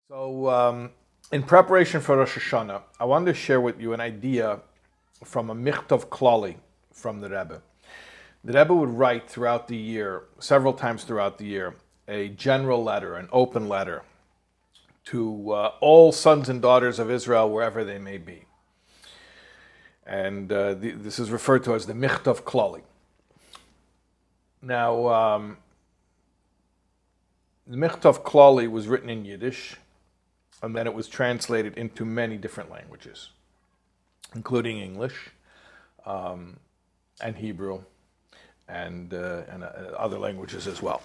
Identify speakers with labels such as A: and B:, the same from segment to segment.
A: So, in preparation for Rosh Hashanah, I wanted to share with you an idea from a Michtav Klali from the Rebbe. The Rebbe would write throughout the year, several times throughout the year, a general letter, an open letter to all sons and daughters of Israel, wherever they may be. And this is referred to as the Michtav Klali. Now, the Michtav Klali was written in Yiddish, and then it was translated into many different languages, including English and Hebrew and other languages as well.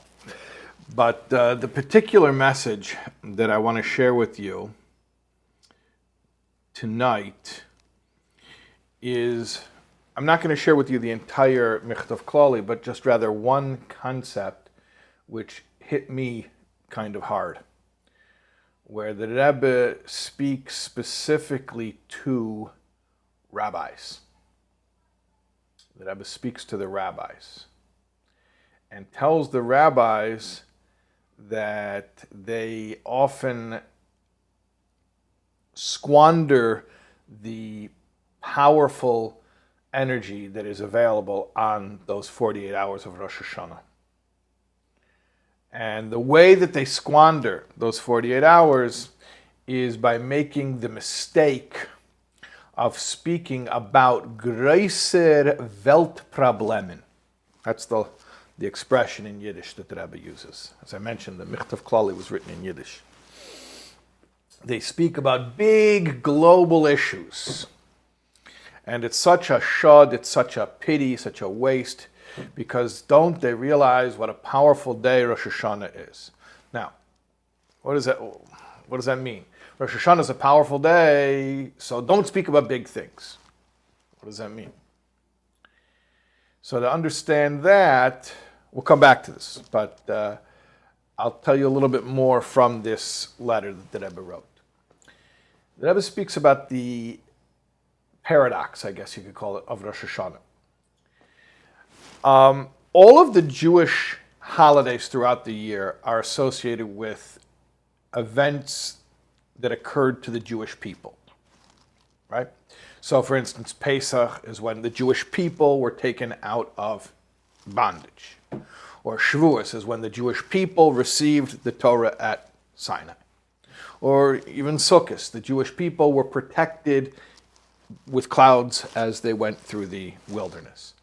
A: But the particular message that I want to share with you tonight is, I'm not going to share with you the entire Michtav Klali, but just rather one concept which hit me kind of hard, where the Rebbe speaks specifically to rabbis. The Rebbe speaks to the rabbis and tells the rabbis that they often squander the powerful energy that is available on those 48 hours of Rosh Hashanah. And the way that they squander those 48 hours is by making the mistake of speaking about größer Weltproblemen. That's the expression in Yiddish that the Rebbe uses. As I mentioned, the Michtav Klali was written in Yiddish. They speak about big global issues. And it's such a shud, it's such a pity, such a waste, because don't they realize what a powerful day Rosh Hashanah is? Now, what does that mean? Rosh Hashanah is a powerful day, so don't speak about big things. What does that mean? So to understand that, we'll come back to this, but I'll tell you a little bit more from this letter that the Rebbe wrote. The Rebbe speaks about the paradox, I guess you could call it, of Rosh Hashanah. All of the Jewish holidays throughout the year are associated with events that occurred to the Jewish people, right? So, for instance, Pesach is when the Jewish people were taken out of bondage. Or Shavuos is when the Jewish people received the Torah at Sinai. Or even Sukkot, the Jewish people were protected with clouds as they went through the wilderness.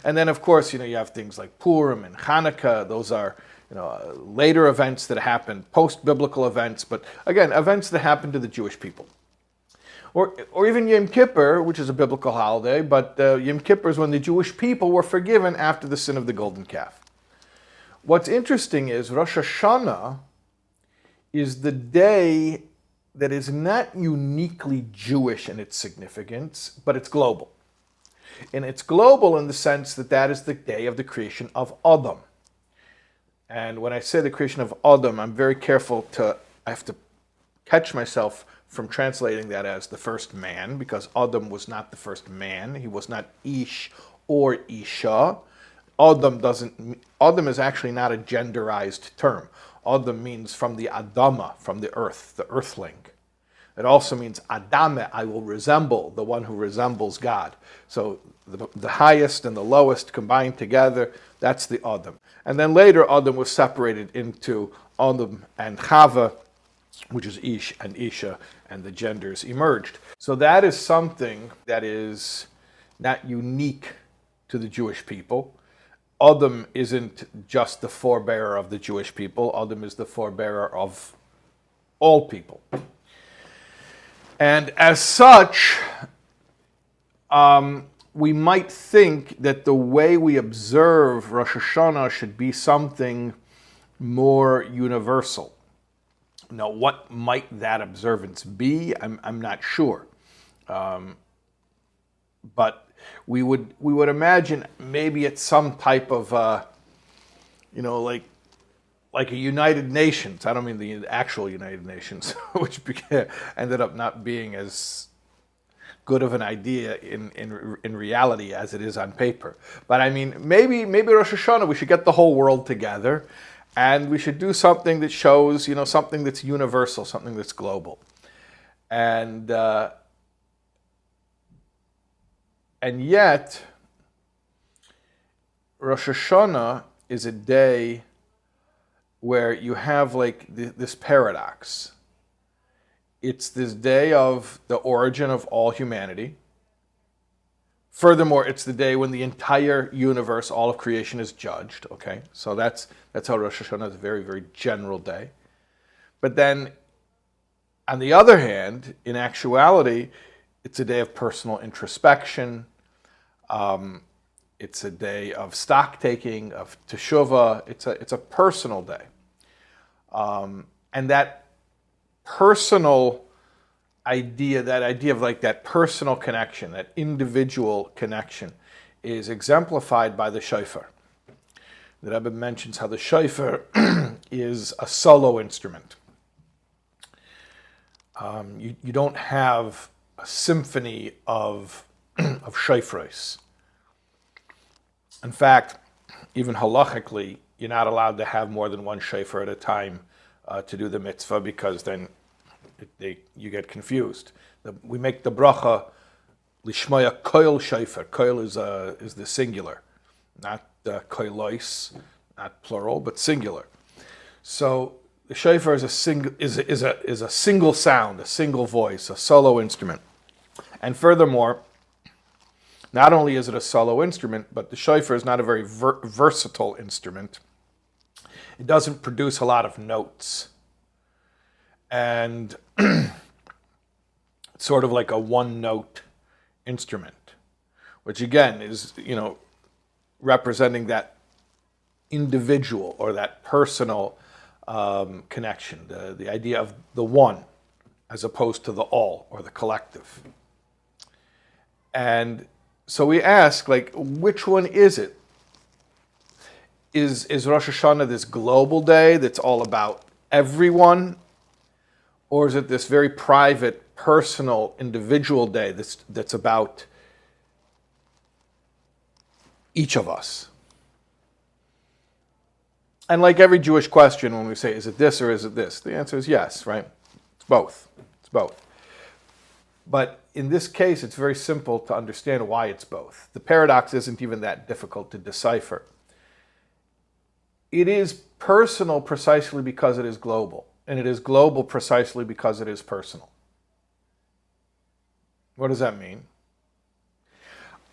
A: And then, of course, you have things like Purim and Hanukkah. Those are, later events that happened, post-biblical events, but again, events that happened to the Jewish people. Or even Yom Kippur, which is a biblical holiday, but Yom Kippur is when the Jewish people were forgiven after the sin of the golden calf. What's interesting is Rosh Hashanah is the day that is not uniquely Jewish in its significance, but it's global. And it's global in the sense that that is the day of the creation of Adam. And when I say the creation of Adam, I'm very careful I have to catch myself from translating that as the first man, because Adam was not the first man. He was not Ish or Isha. Adam is actually not a genderized term. Adam means from the Adama, from the earth, the earthling. It also means Adame, I will resemble, the one who resembles God. So the highest and the lowest combined together, that's the Adam. And then later Adam was separated into Adam and Chava, which is Ish and Isha, and the genders emerged. So that is something that is not unique to the Jewish people. Adam isn't just the forebearer of the Jewish people. Adam is the forebearer of all people. And as such, we might think that the way we observe Rosh Hashanah should be something more universal. Now, what might that observance be? I'm not sure. But we would imagine maybe it's some type of, like a United Nations. I don't mean the actual United Nations, which ended up not being as good of an idea in reality as it is on paper. But I mean, maybe Rosh Hashanah, we should get the whole world together And we should do something that shows, something that's universal, something that's global. And yet, Rosh Hashanah is a day where you have this paradox. It's this day of the origin of all humanity. Furthermore, it's the day when the entire universe, all of creation, is judged. Okay, so that's how Rosh Hashanah is a very, very general day. But then, on the other hand, in actuality, it's a day of personal introspection. It's a day of stock taking, of teshuvah. It's a personal day, and that personal idea, that idea of that personal connection, that individual connection, is exemplified by the shofar. The Rebbe mentions how the shofar is a solo instrument. You don't have a symphony of shofars. In fact, even halachically, you're not allowed to have more than one shofar at a time to do the mitzvah, because then you get confused. We make the bracha lishmaya koil shofar. Koil is the singular, not koilois, not plural, but singular. So the shofar is a single sound, a single voice, a solo instrument. And furthermore, not only is it a solo instrument, but the shofar is not a very versatile instrument. It doesn't produce a lot of notes. And it's sort of like a one-note instrument, which again is, representing that individual or that personal connection, the idea of the one as opposed to the all or the collective. And so we ask, which one is it? Is Rosh Hashanah this global day that's all about everyone? Or is it this very private, personal, individual day that's about each of us? And like every Jewish question, when we say, is it this or is it this? The answer is yes, right? It's both. It's both. But in this case, it's very simple to understand why it's both. The paradox isn't even that difficult to decipher. It is personal precisely because it is global. And it is global precisely because it is personal. What does that mean?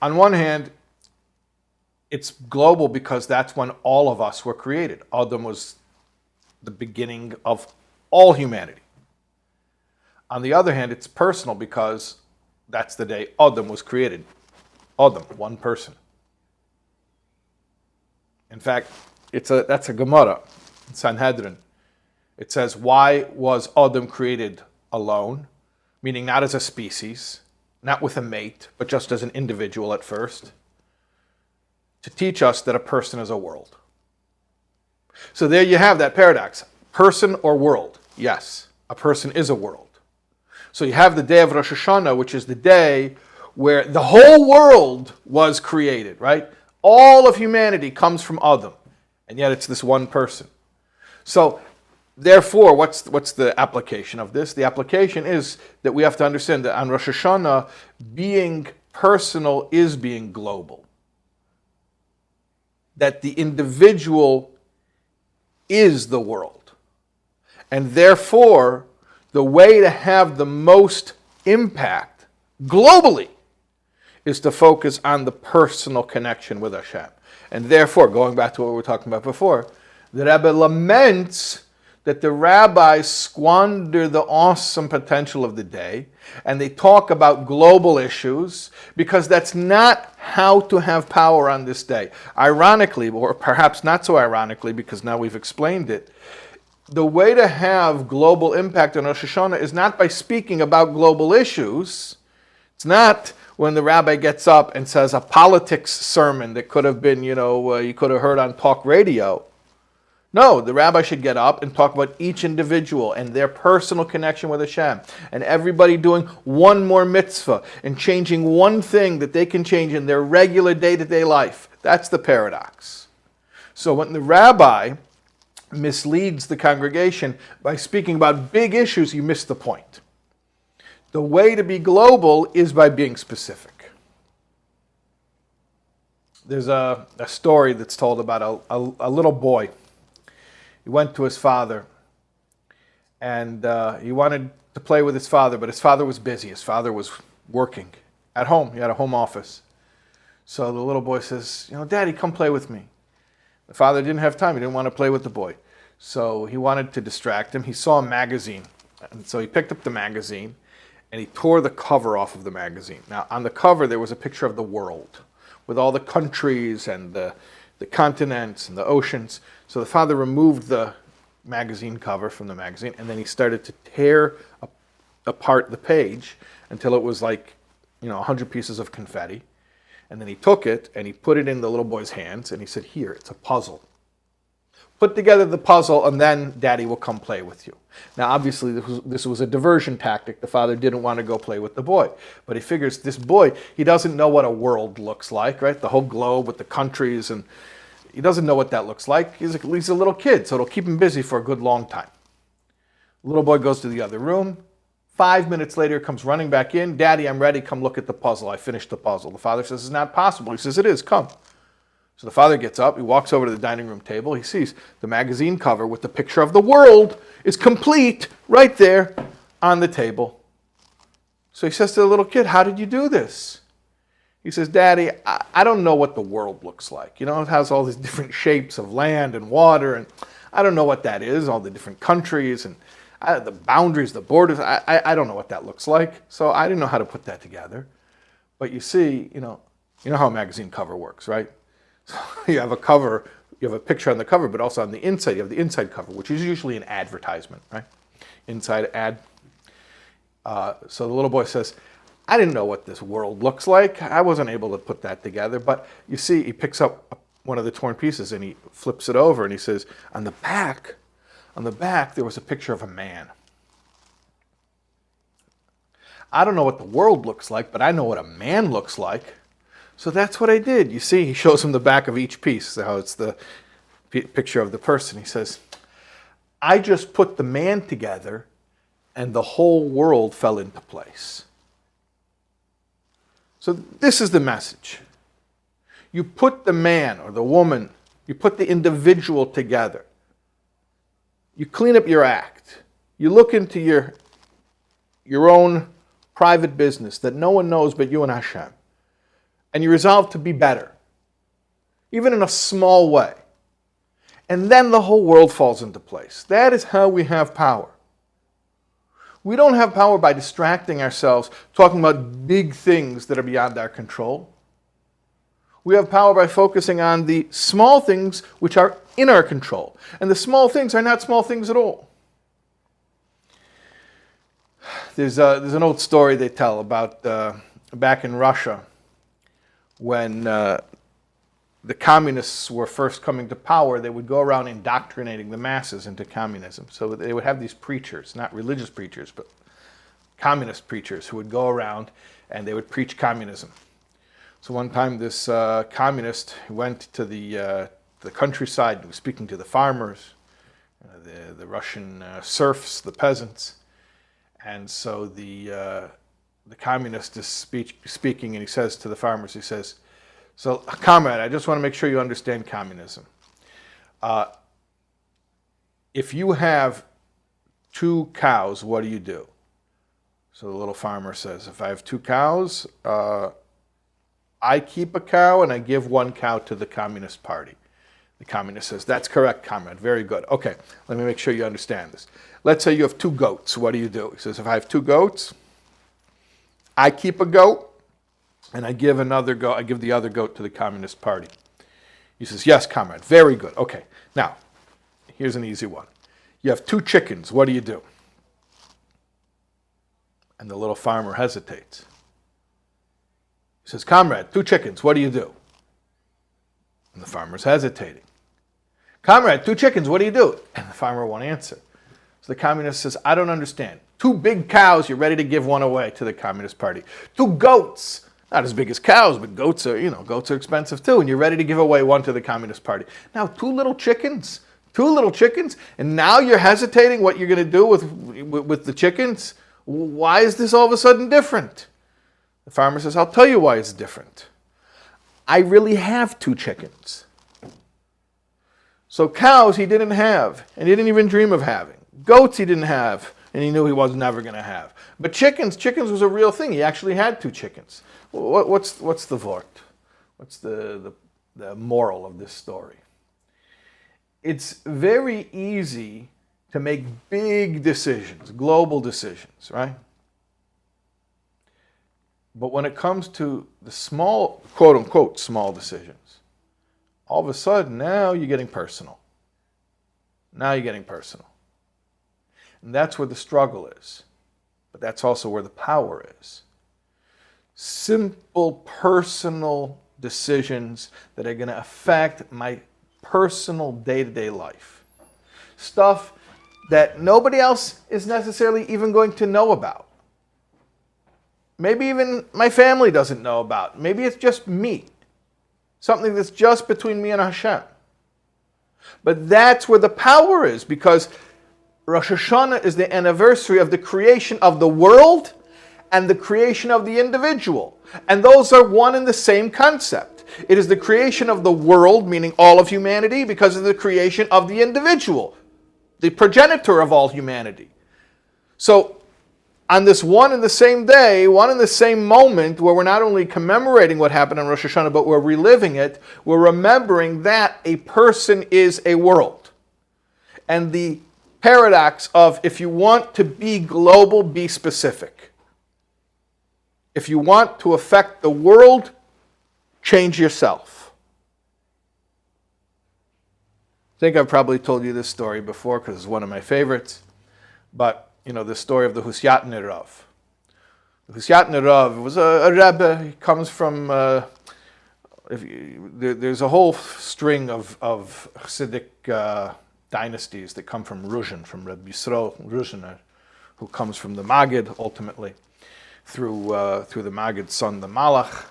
A: On one hand, it's global because that's when all of us were created. Adam was the beginning of all humanity. On the other hand, it's personal because that's the day Adam was created. Adam, one person. In fact, that's a Gemara in Sanhedrin. It says, why was Adam created alone? Meaning not as a species, not with a mate, but just as an individual at first. To teach us that a person is a world. So there you have that paradox. Person or world? Yes, a person is a world. So you have the day of Rosh Hashanah, which is the day where the whole world was created, right? All of humanity comes from Adam, and yet it's this one person. So therefore, what's the application of this? The application is that we have to understand that on Rosh Hashanah, being personal is being global. That the individual is the world. And therefore, the way to have the most impact globally is to focus on the personal connection with Hashem. And therefore, going back to what we were talking about before, the Rebbe laments that the rabbis squander the awesome potential of the day, and they talk about global issues, because that's not how to have power on this day. Ironically, or perhaps not so ironically, because now we've explained it, the way to have global impact on Rosh Hashanah is not by speaking about global issues. It's not when the rabbi gets up and says a politics sermon that could have been, you could have heard on talk radio. No, the rabbi should get up and talk about each individual and their personal connection with Hashem, and everybody doing one more mitzvah and changing one thing that they can change in their regular day-to-day life. That's the paradox. So when the rabbi misleads the congregation by speaking about big issues, you miss the point. The way to be global is by being specific. There's a story that's told about a little boy. He went to his father, and he wanted to play with his father, but his father was busy. His father was working at home. He had a home office. So the little boy says, Daddy, come play with me. The father didn't have time. He didn't want to play with the boy. So he wanted to distract him. He saw a magazine. And so he picked up the magazine, and he tore the cover off of the magazine. Now, on the cover, there was a picture of the world with all the countries and the continents and the oceans. So the father removed the magazine cover from the magazine, and then he started to tear apart the page until it was like, 100 pieces of confetti. And then he took it and he put it in the little boy's hands, and he said, "Here, it's a puzzle. Put together the puzzle, and then Daddy will come play with you." Now, obviously, this was a diversion tactic. The father didn't want to go play with the boy. But he figures this boy, he doesn't know what a world looks like, right? The whole globe with the countries, and he doesn't know what that looks like. He's a little kid, so it'll keep him busy for a good long time. The little boy goes to the other room. 5 minutes later, comes running back in. "Daddy, I'm ready. Come look at the puzzle. I finished the puzzle." The father says, "It's not possible." He says, "It is. Come." So the father gets up. He walks over to the dining room table. He sees the magazine cover with the picture of the world is complete right there on the table. So he says to the little kid, "How did you do this?" He says, "Daddy, I don't know what the world looks like. It has all these different shapes of land and water, and I don't know what that is, all the different countries and the boundaries, the borders. I don't know what that looks like, so I didn't know how to put that together." But you see, you know how a magazine cover works, right? So you have a cover, you have a picture on the cover, but also on the inside, you have the inside cover, which is usually an advertisement, right? Inside ad. So the little boy says, "I didn't know what this world looks like. I wasn't able to put that together." But you see, he picks up one of the torn pieces and he flips it over and he says, on the back, there was a picture of a man. "I don't know what the world looks like, but I know what a man looks like. So that's what I did." You see, he shows him the back of each piece, how it's the picture of the person. He says, "I just put the man together and the whole world fell into place." So this is the message. You put the man or the woman, you put the individual together. You clean up your act. You look into your own private business that no one knows but you and Hashem. And you resolve to be better, even in a small way. And then the whole world falls into place. That is how we have power. We don't have power by distracting ourselves, talking about big things that are beyond our control. We have power by focusing on the small things which are in our control. And the small things are not small things at all. There's an old story they tell about back in Russia when the communists were first coming to power. They would go around indoctrinating the masses into communism. So they would have these preachers, not religious preachers, but communist preachers who would go around and they would preach communism. So one time this communist went to the countryside and was speaking to the farmers, the Russian serfs, the peasants. And so the communist is speaking, and he says to the farmers, he says, "So, comrade, I just want to make sure you understand communism. If you have 2 cows, what do?" So the little farmer says, "If I have 2 cows, I keep a cow and I give 1 cow to the Communist Party." The communist says, "That's correct, comrade. Very good. Okay, let me make sure you understand this. Let's say you have 2 goats. What do?" He says, "If I have 2 goats, I keep a goat and I give the other goat to the Communist Party." He says, "Yes, comrade. Very good. Okay. Now, here's an easy one. You have 2 chickens. What do?" And the little farmer hesitates. He says, "Comrade, 2 chickens. What do?" And the farmer's hesitating. "Comrade, 2 chickens. What do?" And the farmer won't answer. So the communist says, "I don't understand. 2 big cows, you're ready to give 1 away to the Communist Party. 2 goats, not as big as cows, but goats are expensive too, and you're ready to give away 1 to the Communist Party. Now 2 little chickens, 2 little chickens, and now you're hesitating what you're going to do with the chickens? Why is this all of a sudden different? The farmer says, I'll tell you why it's different. I really have 2 chickens. So cows he didn't have, and he didn't even dream of having. Goats he didn't have, and he knew he was never going to have. But chickens was a real thing. He actually had 2 chickens. What's the vort? What's the moral of this story? It's very easy to make big decisions, global decisions, right? But when it comes to the small, quote unquote, small decisions, all of a sudden now you're getting personal. Now you're getting personal. And that's where the struggle is. But that's also where the power is. Simple personal decisions that are going to affect my personal day-to-day life. Stuff that nobody else is necessarily even going to know about. Maybe even my family doesn't know about. Maybe it's just me. Something that's just between me and Hashem. But that's where the power is, because Rosh Hashanah is the anniversary of the creation of the world and the creation of the individual. And those are one and the same concept. It is the creation of the world, meaning all of humanity, because of the creation of the individual, the progenitor of all humanity. So, on this one and the same day, one and the same moment, where we're not only commemorating what happened on Rosh Hashanah, but we're reliving it, we're remembering that a person is a world. And the paradox of, if you want to be global, be specific. If you want to affect the world, change yourself. I think I've probably told you this story before because it's one of my favorites. But, the story of the Husyatner Rav. The Husyatner Rav was a Rebbe. He comes from, there's a whole string of Hasidic dynasties that come from Ruzhin, from Rabbi Yisrael Ruzhiner, who comes from the Maggid ultimately, through the Maggid's son, the Malach.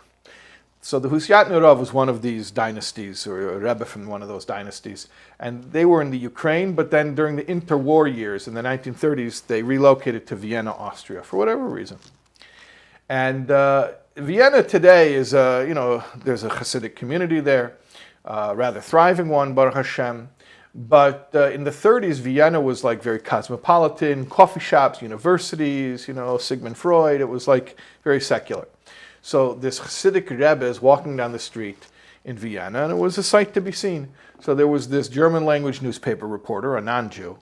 A: So the Husyatner Rav was one of these dynasties, or a Rebbe from one of those dynasties, and they were in the Ukraine, but then during the interwar years in the 1930s, they relocated to Vienna, Austria, for whatever reason. And Vienna today is, there's a Hasidic community there, rather thriving one, Baruch Hashem. But in the 30s, Vienna was like very cosmopolitan, coffee shops, universities, Sigmund Freud. It was like very secular. So this Hasidic Rebbe is walking down the street in Vienna, and it was a sight to be seen. So there was this German language newspaper reporter, a non-Jew,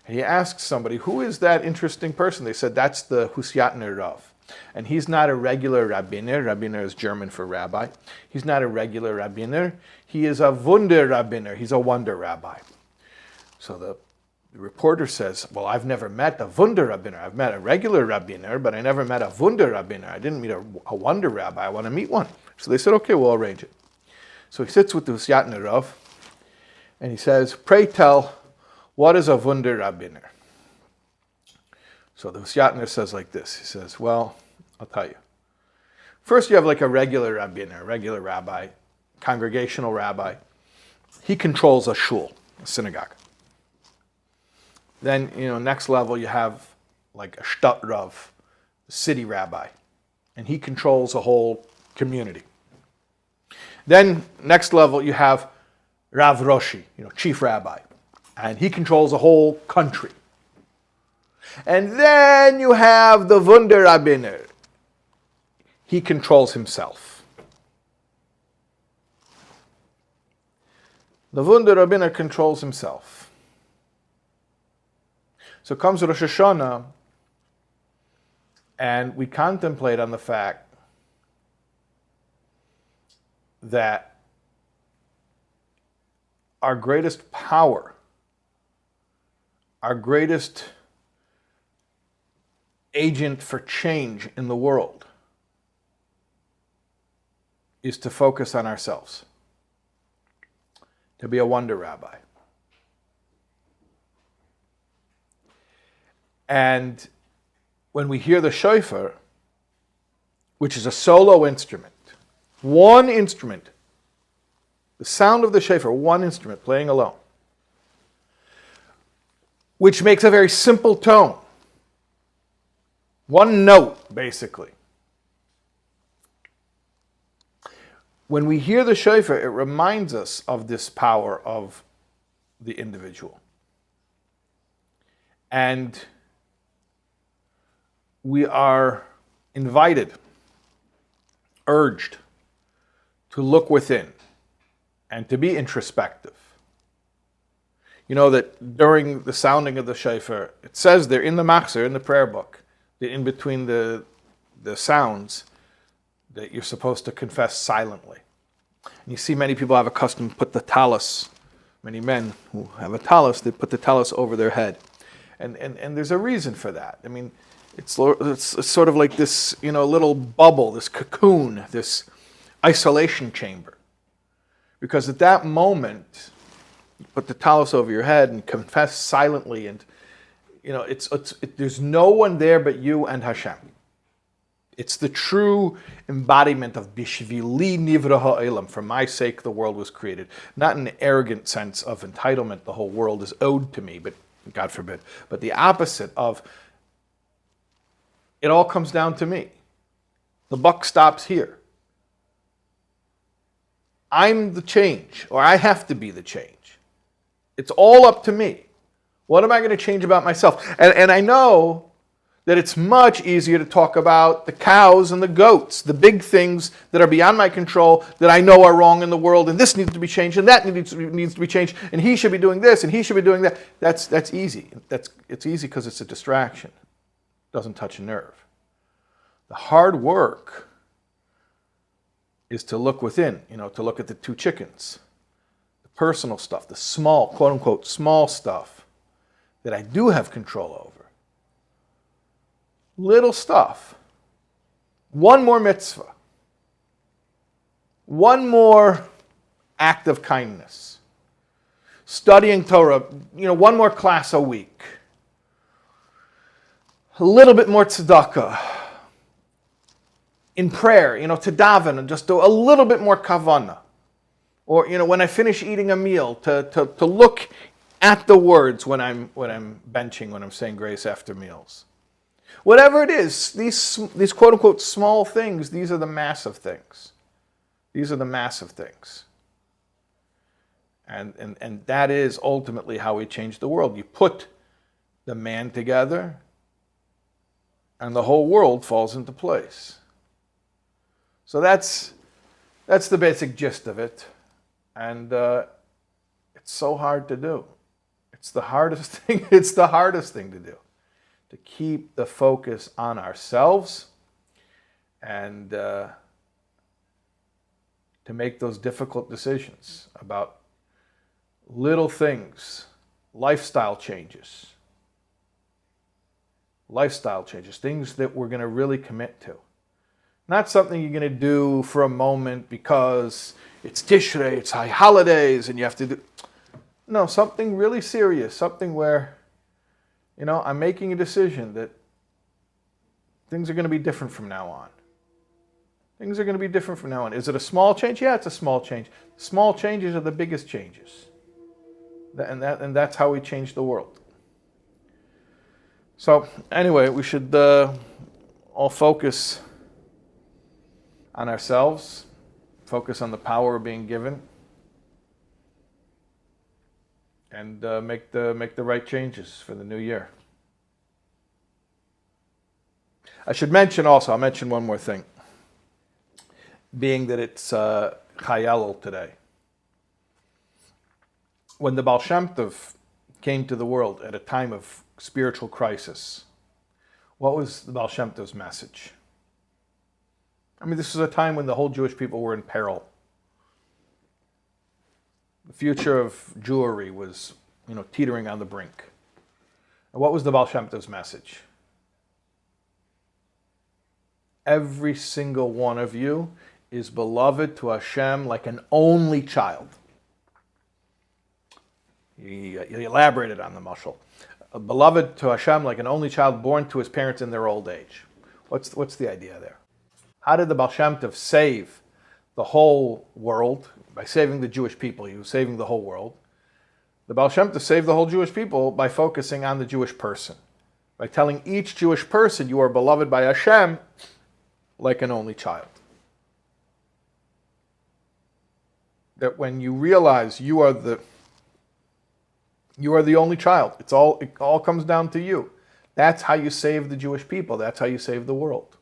A: and he asked somebody, who is that interesting person? They said, that's the Husyatner Rav. And he's not a regular Rabbiner. Rabbiner is German for rabbi. He's not a regular Rabbiner. He is a Vunder Rabbiner. He's a wonder rabbi. So the reporter says, well, I've never met a Vunder Rabbiner. I've met a regular Rabbiner, but I never met a Vunder Rabbiner. I didn't meet a wonder rabbi. I want to meet one. So they said, okay, we'll arrange it. So he sits with the Husyatner Rav, and he says, pray tell, what is a Vunder Rabbiner? So the Husyatner says like this. He says, well, I'll tell you. First, you have like a regular Rabbiner, a regular rabbi, congregational rabbi. He controls a shul, a synagogue. Then, next level you have like a Shtat Rav, the city rabbi, and he controls a whole community. Then, next level you have Rav Roshi, chief rabbi, and he controls a whole country. And then you have the Vunder Rabbiner. He controls himself. The Vunder Rabbiner controls himself. So comes Rosh Hashanah, and we contemplate on the fact that our greatest power, our greatest agent for change in the world is to focus on ourselves, to be a wonder rabbi. And when we hear the shofar, which is a solo instrument, one instrument, the sound of the shofar, one instrument playing alone, which makes a very simple tone. One note, basically. When we hear the shofar, it reminds us of this power of the individual. And we are invited, urged, to look within and to be introspective. You know that during the sounding of the shofar, it says there in the machzor, in the prayer book, that in between the sounds, that you're supposed to confess silently. And you see many people have a custom to put the talus, many men who have a talus, they put the talus over their head. And there's a reason for that. I mean, it's sort of like this, little bubble, this cocoon, this isolation chamber. Because at that moment, you put the talus over your head and confess silently, and there's no one there but you and Hashem. It's the true embodiment of Bishvili Nivra Ha'olam. For my sake, the world was created. Not in an arrogant sense of entitlement, the whole world is owed to me, but God forbid. But the opposite of, it all comes down to me. The buck stops here. I'm the change, or I have to be the change. It's all up to me. What am I going to change about myself? And I know that it's much easier to talk about the cows and the goats, the big things that are beyond my control that I know are wrong in the world, and this needs to be changed, and that needs to be changed, and he should be doing this, and he should be doing that. That's easy. It's easy because it's a distraction. It doesn't touch a nerve. The hard work is to look within, to look at the two chickens, the personal stuff, the small, quote unquote, small stuff that I do have control over. Little stuff. One more mitzvah. One more act of kindness. Studying Torah, one more class a week. A little bit more tzedakah. In prayer, to daven and just do a little bit more kavanah. Or, when I finish eating a meal, to look at the words when I'm benching, when I'm saying grace after meals. Whatever it is, these quote-unquote small things, these are the massive things. These are the massive things. And that is ultimately how we change the world. You put the man together, and the whole world falls into place. So that's the basic gist of it. And it's so hard to do. It's the hardest thing. It's the hardest thing to do. To keep the focus on ourselves and to make those difficult decisions about little things, lifestyle changes, things that we're going to really commit to. Not something you're going to do for a moment because it's Tishrei, it's high holidays, and you have to do. No, something really serious, something where I'm making a decision that things are going to be different from now on. Things are going to be different from now on. Is it a small change? Yeah, it's a small change. Small changes are the biggest changes. And that's how we change the world. So anyway, we should all focus on ourselves, focus on the power we're being given, and make the right changes for the new year. I should mention also, I'll mention one more thing, being that it's Chayalel today. When the Baal Shem Tov came to the world at a time of spiritual crisis, what was the Baal Shem Tov's message? I mean, this was a time when the whole Jewish people were in peril. The future of Jewry was, teetering on the brink. And what was the Baal Shem Tov's message? Every single one of you is beloved to Hashem like an only child. He elaborated on the mashal. Beloved to Hashem like an only child born to his parents in their old age. What's the idea there? How did the Baal Shem Tov save the whole world? By saving the Jewish people, he was saving the whole world. The Baal Shem Tov saved the whole Jewish people by focusing on the Jewish person, by telling each Jewish person you are beloved by Hashem like an only child. That when you realize you are the only child, it all comes down to you. That's how you save the Jewish people. That's how you save the world.